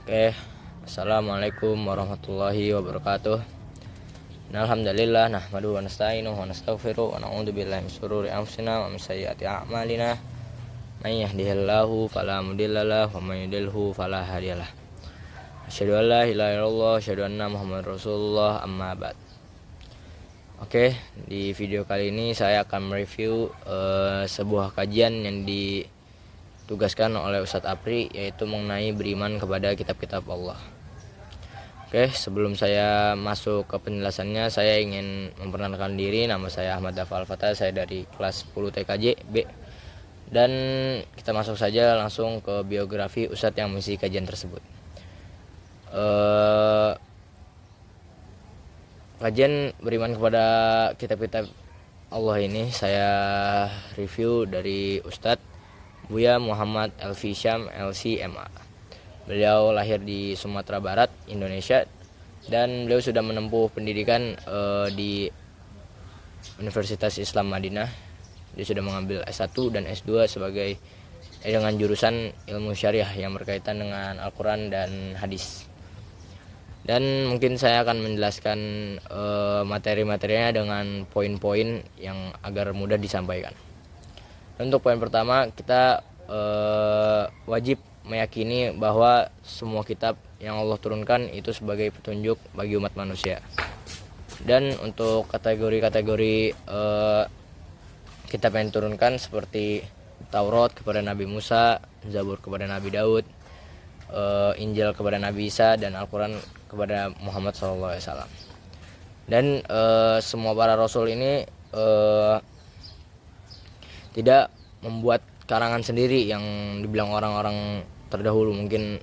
Oke, assalamualaikum warahmatullahi wabarakatuh. Alhamdulillah, nahmaduhu wa nasta'inuhu wa nastaghfiruh wa na'udzu billahi min syururi anfusina wa min sayyiati a'malina. May yahdihillahu fala mudhillalah wa may yudhlilhu fala hadiyalah. Asyhadu an la ilaha illallah, asyhadu anna Muhammadar Rasulullah, amma ba'd. Oke, di video kali ini saya akan mereview sebuah kajian yang ditugaskan oleh Ustadz Apri, yaitu mengenai beriman kepada kitab-kitab Allah. Oke, sebelum saya masuk ke penjelasannya, saya ingin memperkenalkan diri. Nama saya Ahmad Dafa Al-Fatah, saya dari kelas 10 TKJ B. Dan kita masuk saja langsung ke biografi Ustadz yang mengisi kajian tersebut. Kajian beriman kepada kitab-kitab Allah ini saya review dari Ustadz Buya Muhammad Elfi Syam LC-MA. Beliau lahir di Sumatera Barat, Indonesia, dan beliau sudah menempuh pendidikan di Universitas Islam Madinah. Dia sudah mengambil S1 dan S2 dengan jurusan ilmu syariah yang berkaitan dengan Al-Quran dan hadis. Dan mungkin saya akan menjelaskan materi-materinya dengan poin-poin yang agar mudah disampaikan. Untuk poin pertama, kita wajib meyakini bahwa semua kitab yang Allah turunkan itu sebagai petunjuk bagi umat manusia. Dan untuk kategori-kategori kitab yang diturunkan seperti Taurat kepada Nabi Musa, Zabur kepada Nabi Daud, Injil kepada Nabi Isa, dan Al-Quran kepada Muhammad SAW. Dan semua para rasul ini tidak membuat karangan sendiri yang dibilang orang-orang terdahulu. Mungkin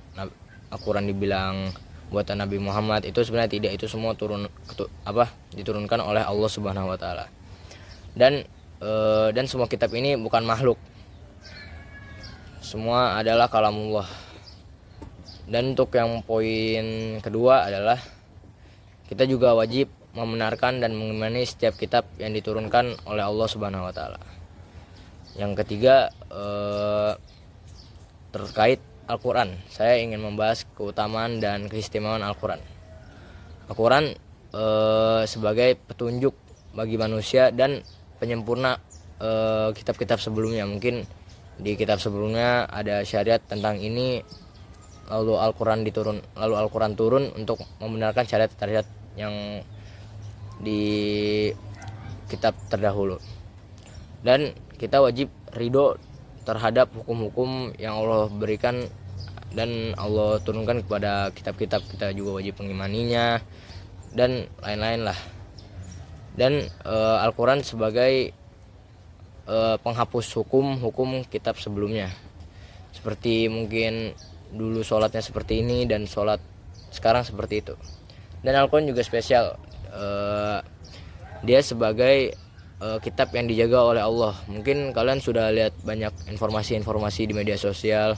Al-Quran dibilang buatan Nabi Muhammad, itu sebenarnya tidak. Itu semua diturunkan oleh Allah Subhanahu wa taala. Dan semua kitab ini bukan makhluk. Semua adalah kalamullah. Dan untuk yang poin kedua adalah kita juga wajib membenarkan dan mengimani setiap kitab yang diturunkan oleh Allah Subhanahu wa taala. Yang ketiga, terkait Al-Quran, saya ingin membahas keutamaan dan keistimewaan Al-Quran. Al-Quran sebagai petunjuk bagi manusia dan penyempurna kitab-kitab sebelumnya. Mungkin di kitab sebelumnya ada syariat tentang ini, lalu Al-Quran turun untuk membenarkan syariat-syariat yang di kitab terdahulu. Dan kita wajib ridho terhadap hukum-hukum yang Allah berikan dan Allah turunkan kepada kitab-kitab. Kita juga wajib mengimaninya dan lain-lain lah. Dan Al-Quran sebagai penghapus hukum kitab sebelumnya. Seperti mungkin dulu sholatnya seperti ini dan sholat sekarang seperti itu. Dan Al-Quran juga spesial. Dia sebagai kitab yang dijaga oleh Allah. Mungkin kalian sudah lihat banyak informasi-informasi di media sosial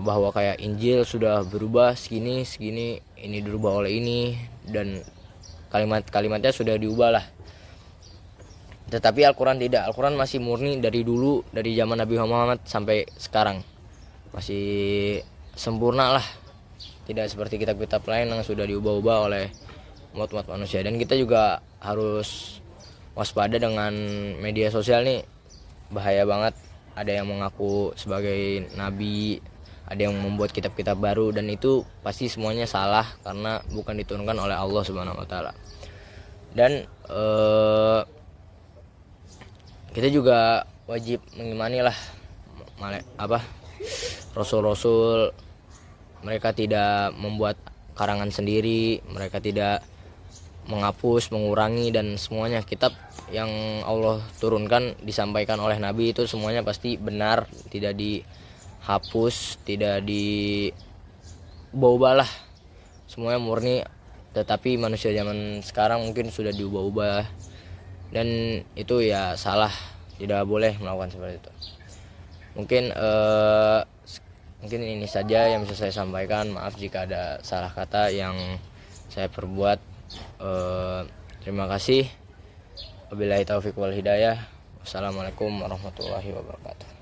bahwa kayak Injil sudah berubah segini, ini dirubah oleh ini, dan kalimat-kalimatnya sudah diubah lah. Tetapi Al-Quran tidak. Al-Quran masih murni dari dulu, dari zaman Nabi Muhammad sampai sekarang. Masih sempurna lah. Tidak seperti kitab-kitab lain yang sudah diubah-ubah oleh umat-umat manusia. Dan kita juga harus waspada dengan media sosial nih, bahaya banget. Ada yang mengaku sebagai nabi, ada yang membuat kitab-kitab baru, dan itu pasti semuanya salah karena bukan diturunkan oleh Allah Subhanahu wa taala. Dan kita juga wajib mengimani lah rasul-rasul. Mereka tidak membuat karangan sendiri, mereka tidak menghapus, mengurangi, dan semuanya kitab yang Allah turunkan disampaikan oleh Nabi itu semuanya pasti benar, tidak dihapus, tidak diubah-ubah lah, semuanya murni. Tetapi manusia zaman sekarang mungkin sudah diubah-ubah, dan itu ya salah, tidak boleh melakukan seperti itu. Mungkin ini saja yang bisa saya sampaikan. Maaf jika ada salah kata yang saya perbuat. Terima kasih. Wabillahi taufiq wal hidayah. Wassalamualaikum warahmatullahi wabarakatuh.